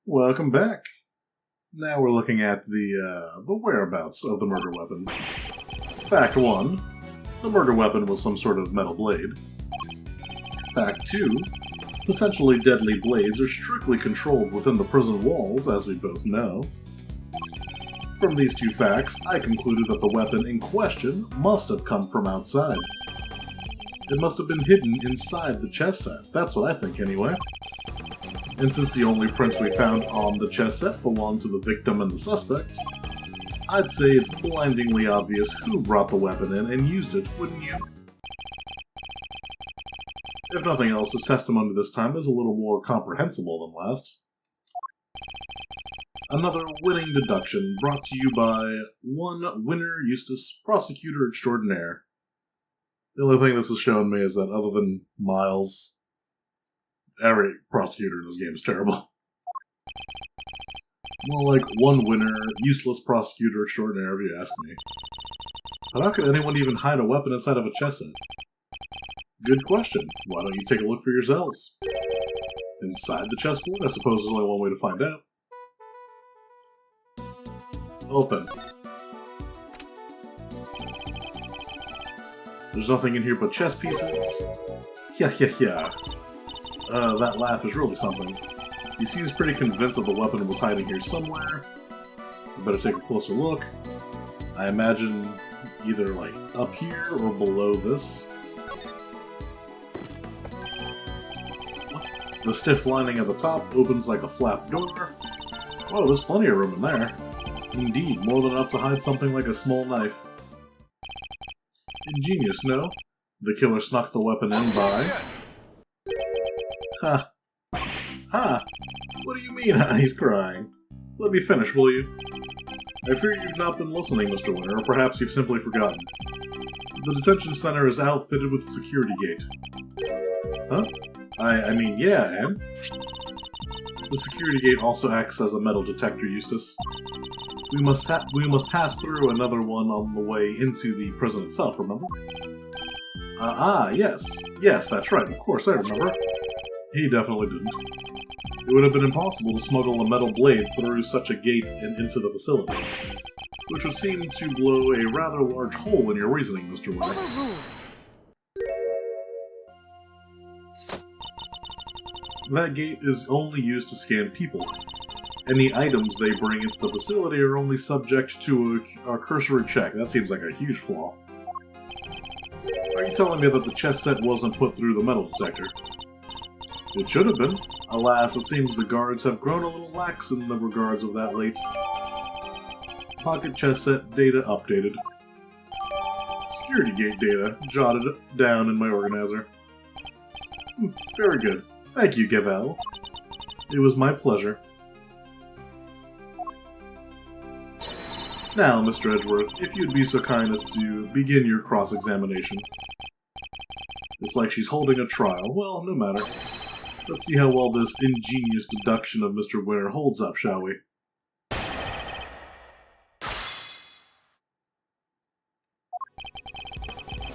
Welcome back. Now we're looking at the whereabouts of the murder weapon. Fact 1. The murder weapon was some sort of metal blade. Fact 2. Potentially deadly blades are strictly controlled within the prison walls, as we both know. From these two facts, I concluded that the weapon in question must have come from outside. It must have been hidden inside the chess set. That's what I think, anyway. And since the only prints we found on the chess set belong to the victim and the suspect, I'd say it's blindingly obvious who brought the weapon in and used it, wouldn't you? If nothing else, his testimony this time is a little more comprehensible than last. Another winning deduction brought to you by one Winner Eustace, Prosecutor Extraordinaire. The only thing this has shown me is that other than Miles, every prosecutor in this game is terrible. More like one winner, useless prosecutor extraordinaire, if you ask me. But how could anyone even hide a weapon inside of a chess set? Good question. Why don't you take a look for yourselves? Inside the chessboard? I suppose there's only one way to find out. Open. There's nothing in here but chess pieces. Yeah. That laugh is really something. He seems pretty convinced that the weapon was hiding here somewhere. We better take a closer look. I imagine either, like, up here or below this. The stiff lining at the top opens like a flap door. Oh, there's plenty of room in there. Indeed, more than enough to hide something like a small knife. Ingenious, no? The killer snuck the weapon in by... Ha. Ha! What do you mean, he's crying? Let me finish, will you? I fear you've not been listening, Mr. Winner, or perhaps you've simply forgotten. The detention center is outfitted with a security gate. Huh? I mean, yeah, and? The security gate also acts as a metal detector, Eustace. We must pass through another one on the way into the prison itself, remember? Yes. Yes, that's right, of course, I remember. He definitely didn't. It would have been impossible to smuggle a metal blade through such a gate and into the facility, which would seem to blow a rather large hole in your reasoning, Mr. Winner. That gate is only used to scan people. Any items they bring into the facility are only subject to a cursory check. That seems like a huge flaw. Are you telling me that the chess set wasn't put through the metal detector? It should have been. Alas, it seems the guards have grown a little lax in the regards of that late. Pocket chess set data updated. Security gate data jotted down in my organizer. Very good. Thank you, Gavel. It was my pleasure. Now, Mr. Edgeworth, if you'd be so kind as to begin your cross-examination. It's like she's holding a trial. Well, no matter. Let's see how well this ingenious deduction of Mr. Winner holds up, shall we?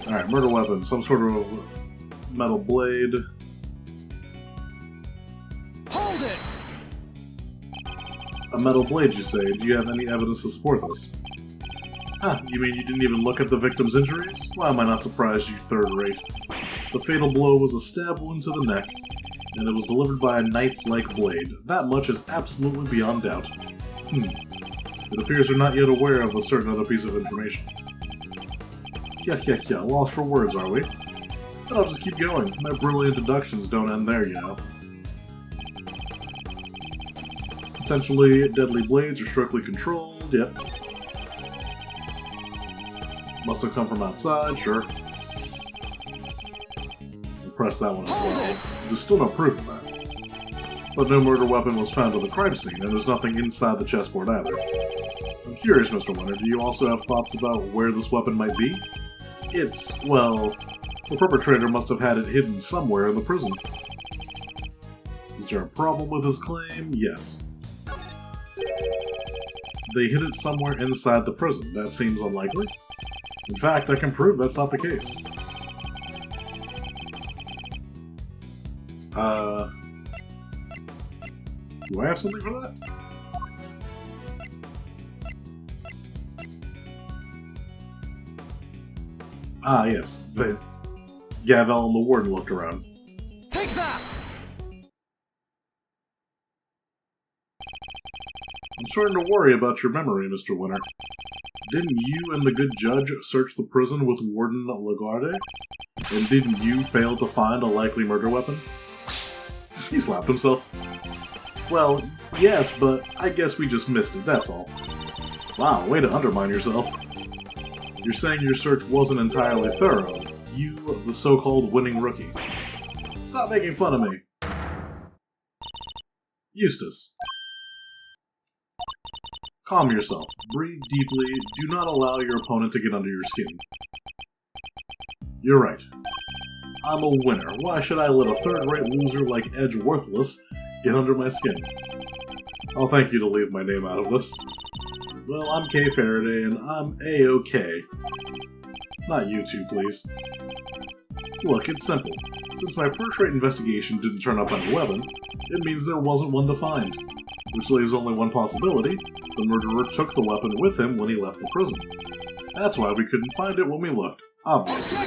Alright, murder weapon. Some sort of metal blade. Hold it! A metal blade, you say? Do you have any evidence to support this? Ah, you mean you didn't even look at the victim's injuries? Why am I not surprised, you third-rate? The fatal blow was a stab wound to the neck, and it was delivered by a knife-like blade. That much is absolutely beyond doubt. It appears we're not yet aware of a certain other piece of information. Yeah, lost for words, are we? But I'll just keep going. My brilliant deductions don't end there, you know. Potentially deadly blades are strictly controlled, yep. Must have come from outside, sure. I'll press that one as well. There's still no proof of that. But no murder weapon was found at the crime scene, and there's nothing inside the chessboard either. I'm curious, Mr. Winner, do you also have thoughts about where this weapon might be? Well, the perpetrator must have had it hidden somewhere in the prison. Is there a problem with his claim? Yes. They hid it somewhere inside the prison. That seems unlikely. In fact, I can prove that's not the case. Do I have something for that? Ah, yes. Gavel and the warden looked around. Take that! I'm starting to worry about your memory, Mr. Winter. Didn't you and the good judge search the prison with Warden Lagarde? And didn't you fail to find a likely murder weapon? He slapped himself. Well, yes, but I guess we just missed it, that's all. Wow, way to undermine yourself. You're saying your search wasn't entirely thorough. You, the so-called winning rookie. Stop making fun of me. Eustace. Calm yourself. Breathe deeply. Do not allow your opponent to get under your skin. You're right. I'm a winner. Why should I let a third-rate loser like Edge Worthless get under my skin? I'll thank you to leave my name out of this. Well, I'm Kay Faraday, and I'm A-OK. Not you two, please. Look, it's simple. Since my first-rate investigation didn't turn up on a weapon, it means there wasn't one to find. Which leaves only one possibility. The murderer took the weapon with him when he left the prison. That's why we couldn't find it when we looked, obviously.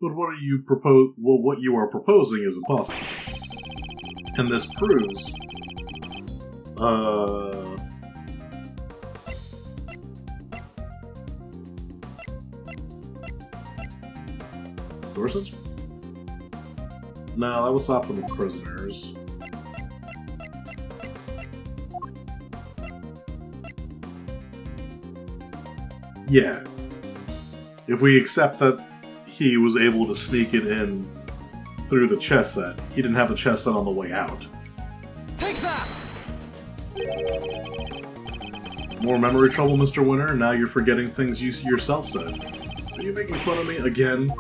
But what you are proposing is impossible. And this proves... Gorsuch? No, that was not for the prisoners. Yeah. If we accept that he was able to sneak it in through the chess set, he didn't have the chess set on the way out. Take that! More memory trouble, Mr. Winter? Now you're forgetting things you yourself said. Are you making fun of me again?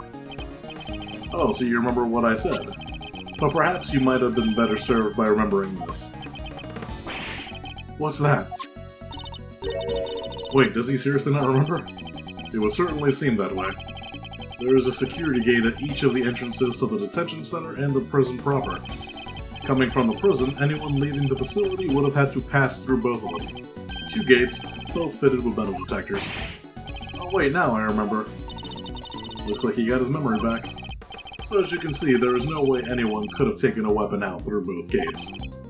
Oh, so you remember what I said. But perhaps you might have been better served by remembering this. What's that? Wait, does he seriously not remember? It would certainly seem that way. There is a security gate at each of the entrances to the detention center and the prison proper. Coming from the prison, anyone leaving the facility would have had to pass through both of them. 2 gates, both fitted with metal detectors. Oh wait, now I remember. Looks like he got his memory back. So as you can see, there is no way anyone could have taken a weapon out through both gates.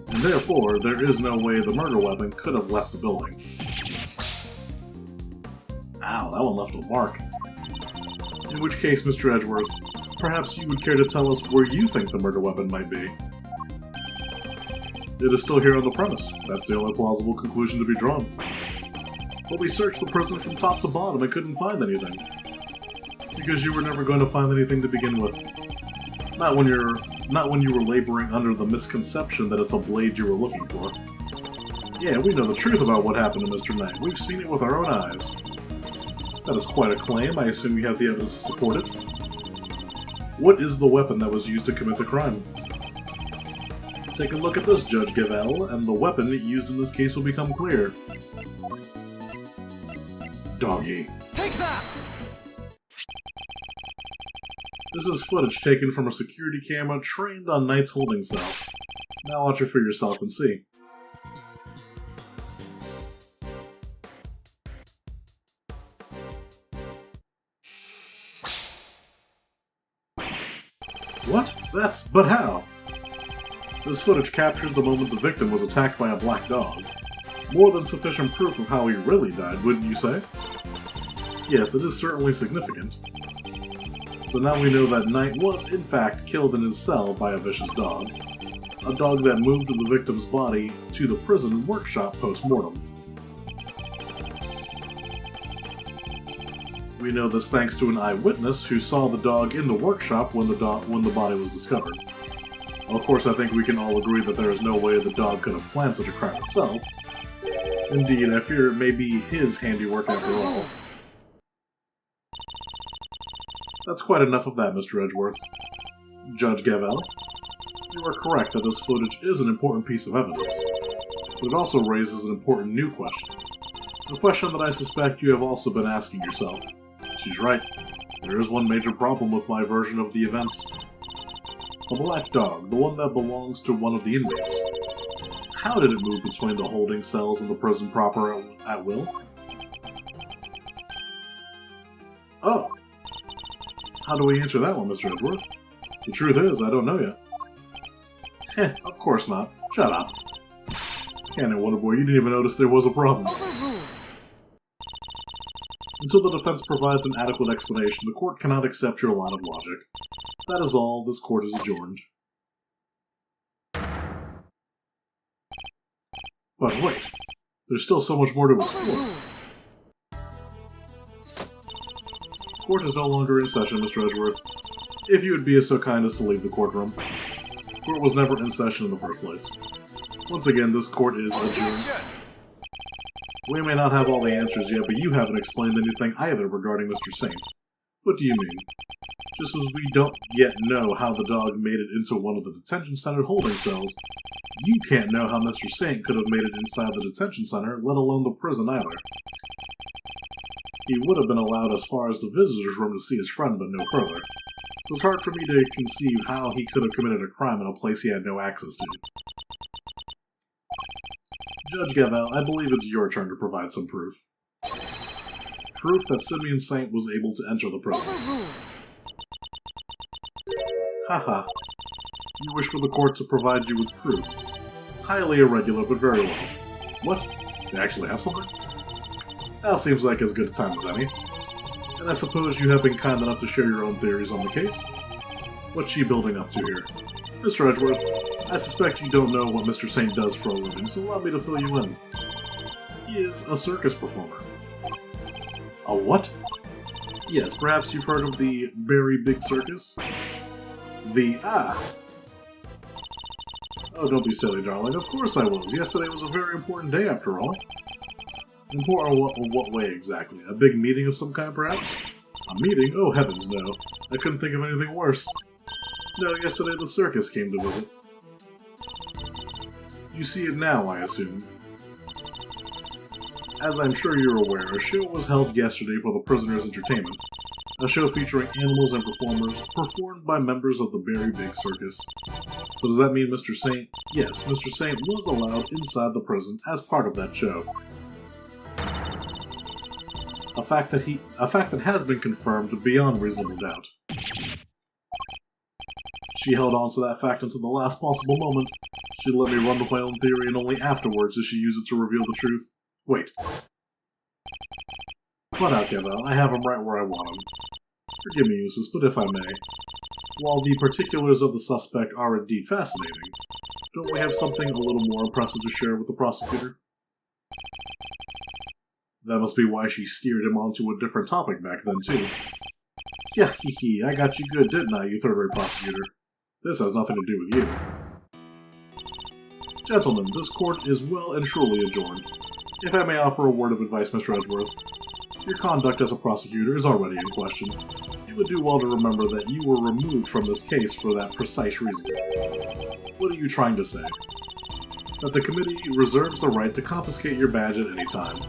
And therefore, there is no way the murder weapon could have left the building. Ow, that one left a mark. In which case, Mr. Edgeworth, perhaps you would care to tell us where you think the murder weapon might be. It is still here on the premise. That's the only plausible conclusion to be drawn. But we searched the prison from top to bottom and couldn't find anything. Because you were never going to find anything to begin with. Not when you were laboring under the misconception that it's a blade you were looking for. Yeah, we know the truth about what happened to Mr. Knight. We've seen it with our own eyes. That is quite a claim. I assume you have the evidence to support it. What is the weapon that was used to commit the crime? Take a look at this, Judge Gavel, and the weapon used in this case will become clear. Doggy. Take that! This is footage taken from a security camera trained on Knight's holding cell. Now watch it for yourself and see. What? But how? This footage captures the moment the victim was attacked by a black dog. More than sufficient proof of how he really died, wouldn't you say? Yes, it is certainly significant. So now we know that Knight was, in fact, killed in his cell by a vicious dog. A dog that moved the victim's body to the prison workshop post-mortem. We know this thanks to an eyewitness who saw the dog in the workshop when the body was discovered. Of course, I think we can all agree that there is no way the dog could have planned such a crime itself. Indeed, I fear it may be his handiwork after all. That's quite enough of that, Mr. Edgeworth. Judge Gavel, you are correct that this footage is an important piece of evidence, but it also raises an important new question. A question that I suspect you have also been asking yourself. She's right. There is one major problem with my version of the events. A black dog, the one that belongs to one of the inmates. How did it move between the holding cells and the prison proper at will? Oh! How do we answer that one, Mr. Edgeworth? The truth is, I don't know yet. Heh, of course not. Shut up. Can't Wonder Boy, you didn't even notice there was a problem. Until the defense provides an adequate explanation, the court cannot accept your line of logic. That is all. This court is adjourned. But wait, there's still so much more to explore. Court is no longer in session, Mr. Edgeworth. If you would be so kind as to leave the courtroom. Court was never in session in the first place. Once again, this court is adjourned. We may not have all the answers yet, but you haven't explained anything either regarding Mr. Saint. What do you mean? Just as we don't yet know how the dog made it into one of the detention center holding cells, you can't know how Mr. Saint could have made it inside the detention center, let alone the prison either. He would have been allowed as far as the visitor's room to see his friend, but no further. So it's hard for me to conceive how he could have committed a crime in a place he had no access to. Judge Gavel, I believe it's your turn to provide some proof. Proof that Simeon Saint was able to enter the prison. Haha. You wish for the court to provide you with proof. Highly irregular, but very well. What? They actually have something? That seems like as good a time as any. And I suppose you have been kind enough to share your own theories on the case? What's she building up to here? Mr. Edgeworth, I suspect you don't know what Mr. Saint does for a living, so allow me to fill you in. He is a circus performer. A what? Yes, perhaps you've heard of the Very Big Circus? Oh, don't be silly, darling. Of course I was. Yesterday was a very important day, after all. Important what way exactly? A big meeting of some kind, perhaps? A meeting? Oh, heavens, no. I couldn't think of anything worse. No, yesterday the circus came to visit. You see it now, I assume. As I'm sure you're aware, a show was held yesterday for the prisoners' entertainment. A show featuring animals and performers, performed by members of the Very Big Circus. So does that mean Mr. Saint? Yes, Mr. Saint was allowed inside the prison as part of that show. A fact that has been confirmed beyond reasonable doubt. She held on to that fact until the last possible moment. She let me run with my own theory, and only afterwards did she use it to reveal the truth. Wait. But out, Gavel, I have him right where I want him. Forgive me, Eustace, but if I may, while the particulars of the suspect are indeed fascinating, don't we have something a little more impressive to share with the prosecutor? That must be why she steered him onto a different topic back then, too. Yeah, hee, I got you good, didn't I, you third-rate prosecutor? This has nothing to do with you. Gentlemen, this court is well and truly adjourned. If I may offer a word of advice, Mr. Edgeworth, your conduct as a prosecutor is already in question. You would do well to remember that you were removed from this case for that precise reason. What are you trying to say? That the committee reserves the right to confiscate your badge at any time.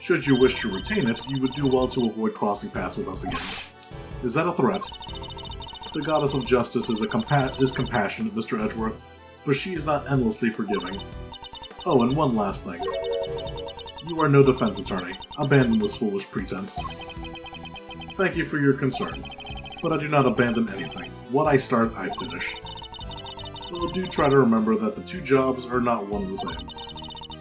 Should you wish to retain it, you would do well to avoid crossing paths with us again. Is that a threat? The goddess of justice is compassionate, Mr. Edgeworth, but she is not endlessly forgiving. Oh, and one last thing. You are no defense attorney. Abandon this foolish pretense. Thank you for your concern, but I do not abandon anything. What I start, I finish. Well, do try to remember that the two jobs are not one and the same,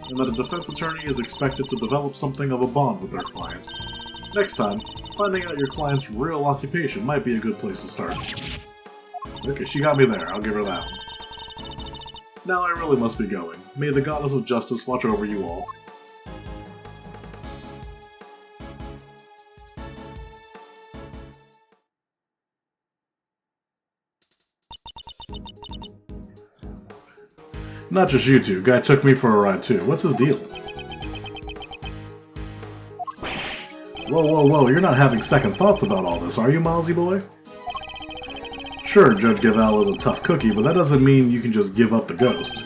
and that a defense attorney is expected to develop something of a bond with their client. Next time, finding out your client's real occupation might be a good place to start. Okay, she got me there. I'll give her that one. Now I really must be going. May the goddess of justice watch over you all. Not just you two. Guy took me for a ride too. What's his deal? Whoa, you're not having second thoughts about all this, are you, Milesy boy? Sure, Judge Gavel is a tough cookie, but that doesn't mean you can just give up the ghost.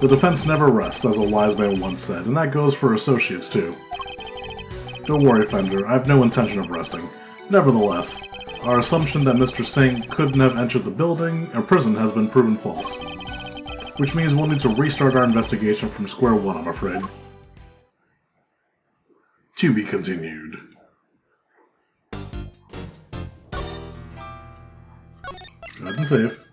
The defense never rests, as a wise man once said, and that goes for associates too. Don't worry, Fender, I have no intention of resting. Nevertheless, Our assumption that Mr. Saint couldn't have entered the building or prison has been proven false. Which means we'll need to restart our investigation from square one, I'm afraid. To be continued. Go ahead and save.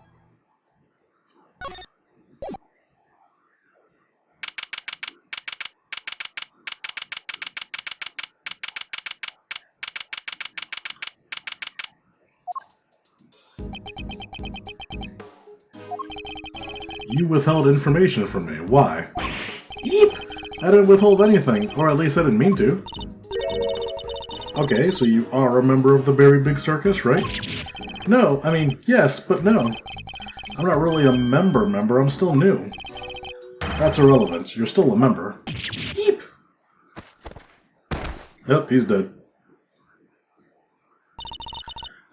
You withheld information from me. Why? Eep! I didn't withhold anything, or at least I didn't mean to. Okay, so you are a member of the Very Big Circus, right? No, I mean, yes, but no. I'm not really a member, I'm still new. That's irrelevant. You're still a member. Eep! Yep, he's dead.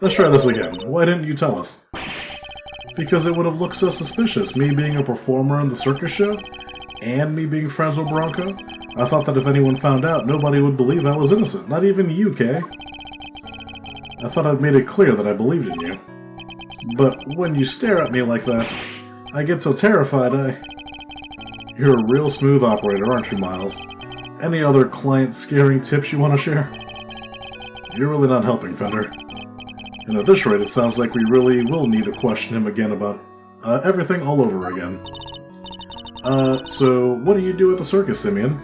Let's try this again. Why didn't you tell us? Because it would have looked so suspicious, me being a performer in the circus show, and me being friends with Bronco. I thought that if anyone found out, nobody would believe I was innocent. Not even you, Kay. I thought I'd made it clear that I believed in you. But when you stare at me like that, I get so terrified You're a real smooth operator, aren't you, Miles? Any other client-scaring tips you want to share? You're really not helping, Fender. And at this rate, it sounds like we really will need to question him again about everything all over again. So what do you do at the circus, Simeon?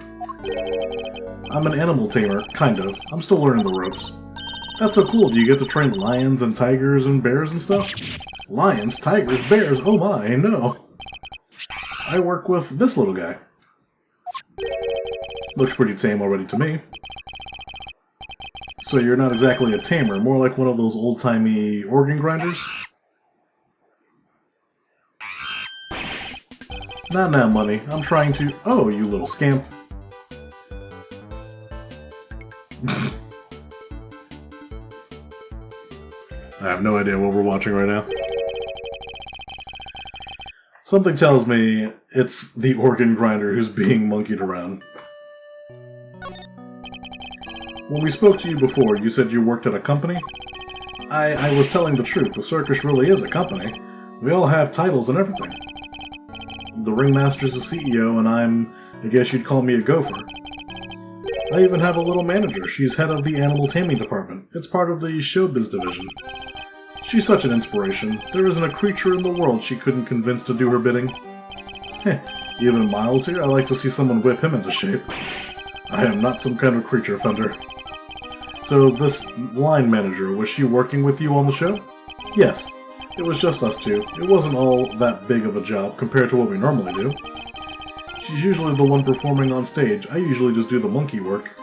I'm an animal tamer, kind of. I'm still learning the ropes. That's so cool. Do you get to train lions and tigers and bears and stuff? Lions, tigers, bears, oh my, no. I work with this little guy. Looks pretty tame already to me. So you're not exactly a tamer, more like one of those old-timey organ grinders? Nah, money. I'm trying to... Oh, you little scamp. I have no idea what we're watching right now. Something tells me it's the organ grinder who's being monkeyed around. When we spoke to you before, you said you worked at a company? I was telling the truth. The circus really is a company. We all have titles and everything. The ringmaster's the CEO, and I guess you'd call me a gopher. I even have a little manager. She's head of the animal taming department. It's part of the showbiz division. She's such an inspiration. There isn't a creature in the world she couldn't convince to do her bidding. Heh, even Miles here, I like to see someone whip him into shape. I am not some kind of creature, Fender. So this line manager, was she working with you on the show? Yes. It was just us two. It wasn't all that big of a job compared to what we normally do. She's usually the one performing on stage. I usually just do the monkey work.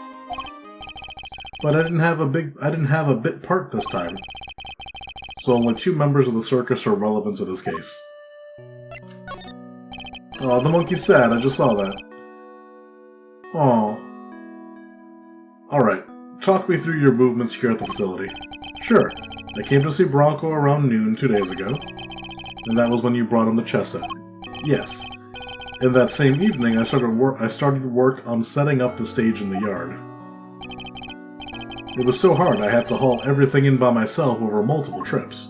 But I didn't have a bit part this time. So only 2 members of the circus are relevant to this case. Aw, the monkey's sad. I just saw that. Aw. Alright. Talk me through your movements here at the facility. Sure. I came to see Bronco around noon 2 days ago. And that was when you brought him the chess set. Yes. And that same evening, I started work on setting up the stage in the yard. It was so hard I had to haul everything in by myself over multiple trips.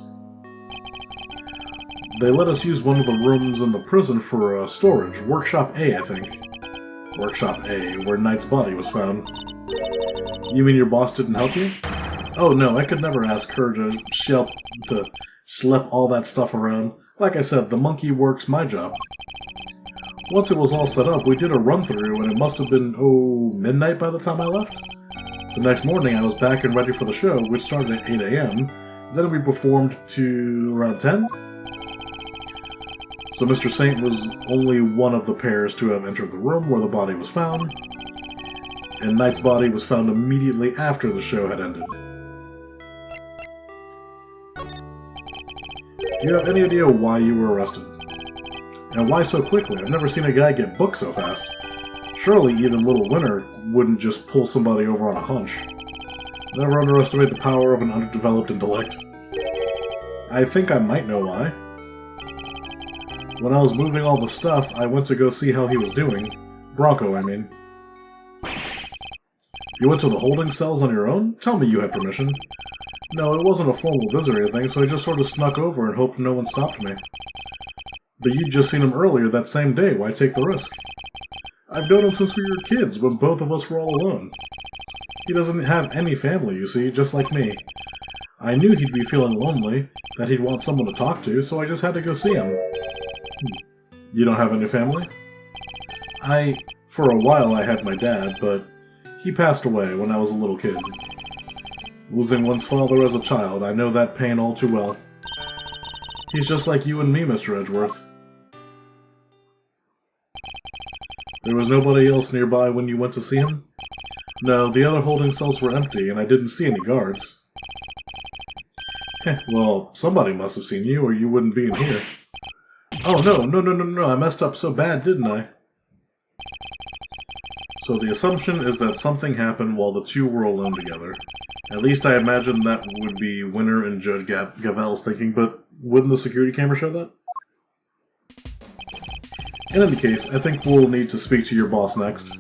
They let us use one of the rooms in the prison for storage. Workshop A, I think. Workshop A, where Knight's body was found. You mean your boss didn't help you? Oh no, I could never ask her to schlep all that stuff around. Like I said, the monkey work's my job. Once it was all set up, we did a run-through, and it must have been, midnight by the time I left? The next morning, I was back and ready for the show, which started at 8 a.m. Then we performed to around 10? So Mr. Saint was only one of the pairs to have entered the room where the body was found, and Knight's body was found immediately after the show had ended. Do you have any idea why you were arrested? And why so quickly? I've never seen a guy get booked so fast. Surely even Little Winter wouldn't just pull somebody over on a hunch. Never underestimate the power of an underdeveloped intellect. I think I might know why. When I was moving all the stuff, I went to go see how he was doing. Bronco, I mean. You went to the holding cells on your own? Tell me you had permission. No, it wasn't a formal visit or anything, so I just sort of snuck over and hoped no one stopped me. But you'd just seen him earlier that same day, why take the risk? I've known him since we were kids, when both of us were all alone. He doesn't have any family, you see, just like me. I knew he'd be feeling lonely, that he'd want someone to talk to, so I just had to go see him. You don't have any family? For a while I had my dad, but he passed away when I was a little kid. Losing one's father as a child, I know that pain all too well. He's just like you and me, Mr. Edgeworth. There was nobody else nearby when you went to see him? No, the other holding cells were empty, and I didn't see any guards. Well, somebody must have seen you, or you wouldn't be in here. Oh, no, I messed up so bad, didn't I? So the assumption is that something happened while the two were alone together. At least I imagine that would be Winter and Judge Gavel's thinking, but wouldn't the security camera show that? In any case, I think we'll need to speak to your boss next.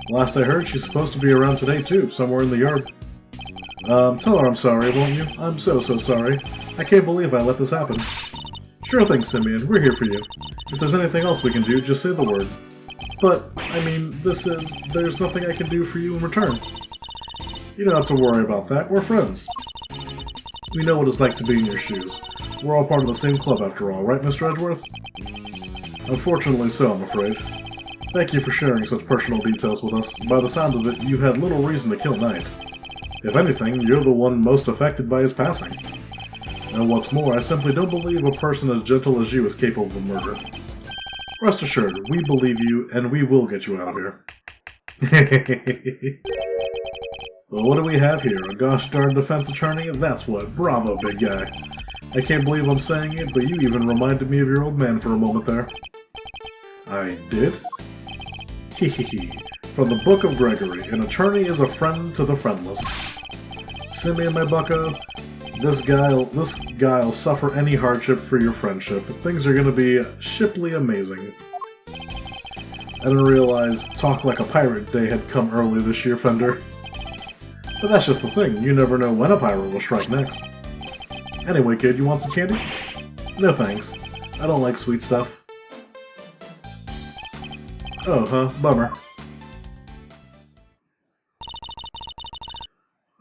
Last I heard, she's supposed to be around today too, somewhere in the yard. Tell her I'm sorry, won't you? I'm so sorry. I can't believe I let this happen. Sure thing, Simeon. We're here for you. If there's anything else we can do, just say the word. But, I mean, there's nothing I can do for you in return. You don't have to worry about that. We're friends. We know what it's like to be in your shoes. We're all part of the same club after all, right, Mr. Edgeworth? Unfortunately so, I'm afraid. Thank you for sharing such personal details with us. By the sound of it, you had little reason to kill Knight. If anything, you're the one most affected by his passing. And what's more, I simply don't believe a person as gentle as you is capable of murder. Rest assured, we believe you, and we will get you out of here. Well, what do we have here? A gosh darn defense attorney? That's what. Bravo, big guy. I can't believe I'm saying it, but you even reminded me of your old man for a moment there. I did? Hehehe. From the Book of Gregory, an attorney is a friend to the friendless. Simeon, my bucko, this guy'll suffer any hardship for your friendship. Things are gonna be shiply amazing. I didn't realize Talk Like a Pirate Day had come early this year, Fender. But that's just the thing, you never know when a pirate will strike next. Anyway, kid, you want some candy? No thanks. I don't like sweet stuff. Oh, huh, bummer.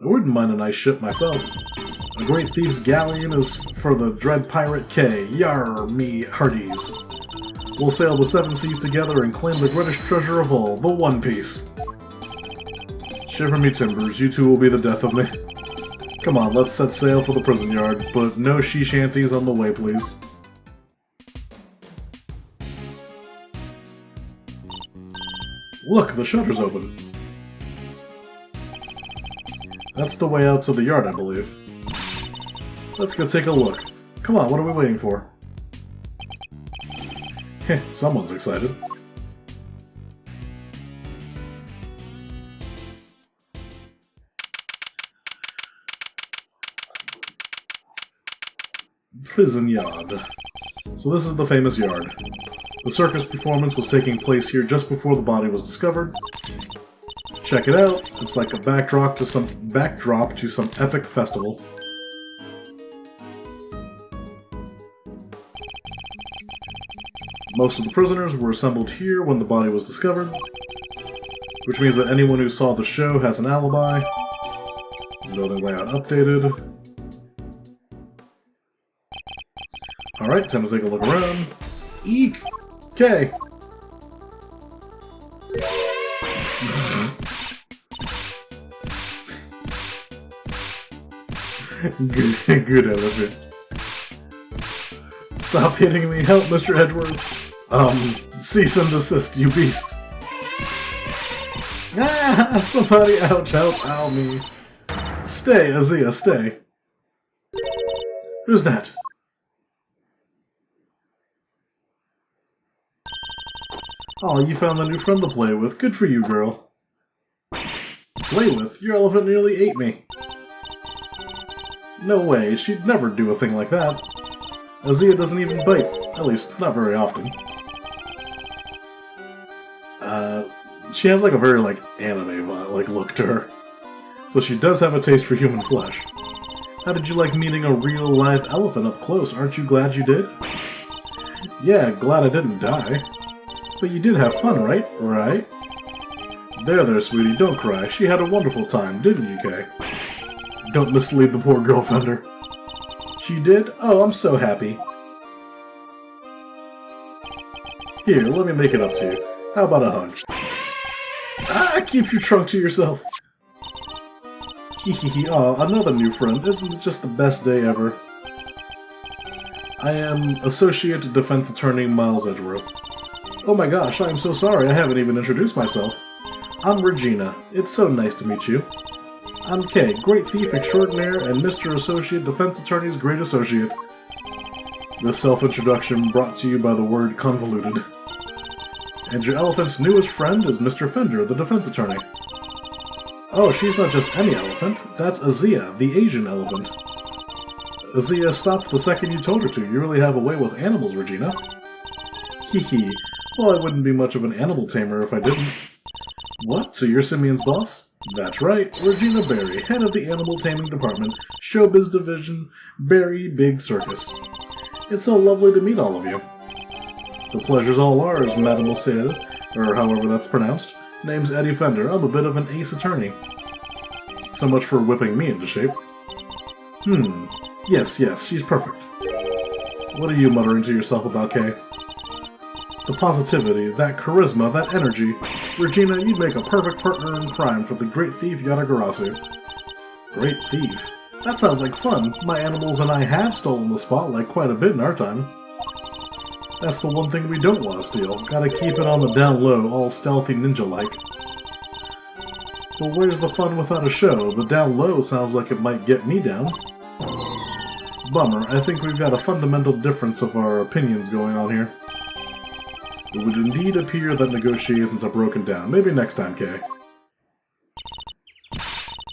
I wouldn't mind a nice ship myself. A great thief's galleon is for the dread pirate K. Yar, me hearties. We'll sail the seven seas together and claim the greatest treasure of all, the One Piece. Shiver me timbers, you two will be the death of me. Come on, let's set sail for the prison yard, but no she shanties on the way, please. Look, the shutter's open. That's the way out to the yard, I believe. Let's go take a look. Come on, what are we waiting for? Heh, someone's excited. Prison yard. So this is the famous yard. The circus performance was taking place here just before the body was discovered. Check it out. It's like a backdrop to some epic festival. Most of the prisoners were assembled here when the body was discovered, which means that anyone who saw the show has an alibi. Building layout updated. Alright, time to take a look around. Eek! Okay. Good elephant. Stop hitting me. Help, Mr. Edgeworth. Cease and desist, you beast. Ah, somebody ouch, help, ow me. Stay, Azia, stay. Who's that? Oh, you found a new friend to play with. Good for you, girl. Play with? Your elephant nearly ate me. No way, she'd never do a thing like that. Azia doesn't even bite. At least, not very often. She has like a very anime look to her. So she does have a taste for human flesh. How did you like meeting a real live elephant up close? Aren't you glad you did? Yeah, glad I didn't die. But you did have fun, right? Right? There, sweetie, don't cry. She had a wonderful time, didn't you, Kay? Don't mislead the poor girl, Fender. She did? Oh, I'm so happy. Here, let me make it up to you. How about a hug? Ah, keep your trunk to yourself. Hehehe, aw, another new friend. Isn't it just the best day ever? I am Associate Defense Attorney Miles Edgeworth. Oh my gosh, I am so sorry, I haven't even introduced myself. I'm Regina. It's so nice to meet you. I'm Kay, Great Thief Extraordinaire and Mr. Associate Defense Attorney's Great Associate. This self-introduction brought to you by the word convoluted. And your elephant's newest friend is Mr. Fender, the defense attorney. Oh, she's not just any elephant. That's Azia, the Asian elephant. Azia stopped the second you told her to. You really have a way with animals, Regina. Hee. Well, I wouldn't be much of an animal tamer if I didn't. What? So you're Simeon's boss? That's right, Regina Berry, head of the Animal Taming Department, Showbiz Division, Berry Big Circus. It's so lovely to meet all of you. The pleasure's all ours, Mademoiselle, or however that's pronounced. Name's Eddie Fender. I'm a bit of an ace attorney. So much for whipping me into shape. Yes, she's perfect. What are you muttering to yourself about, Kay? The positivity, that charisma, that energy. Regina, you'd make a perfect partner in crime for the Great Thief Yatagarasu. Great Thief? That sounds like fun. My animals and I have stolen the spotlight quite a bit in our time. That's the one thing we don't want to steal. Gotta keep it on the down low, all stealthy ninja-like. Well, where's the fun without a show? The down low sounds like it might get me down. Bummer, I think we've got a fundamental difference of our opinions going on here. It would indeed appear that negotiations are broken down. Maybe next time, Kay.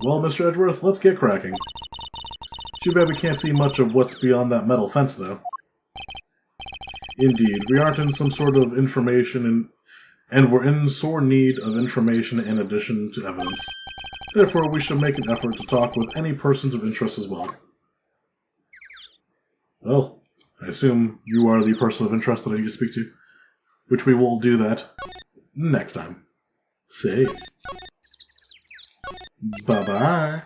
Well, Mr. Edgeworth, let's get cracking. Too bad we can't see much of what's beyond that metal fence, though. Indeed, we aren't in some sort of information, and we're in sore need of information in addition to evidence. Therefore, we should make an effort to talk with any persons of interest as well. Well, I assume you are the person of interest that I need to speak to, which we will do that next time. Safe. Bye-bye.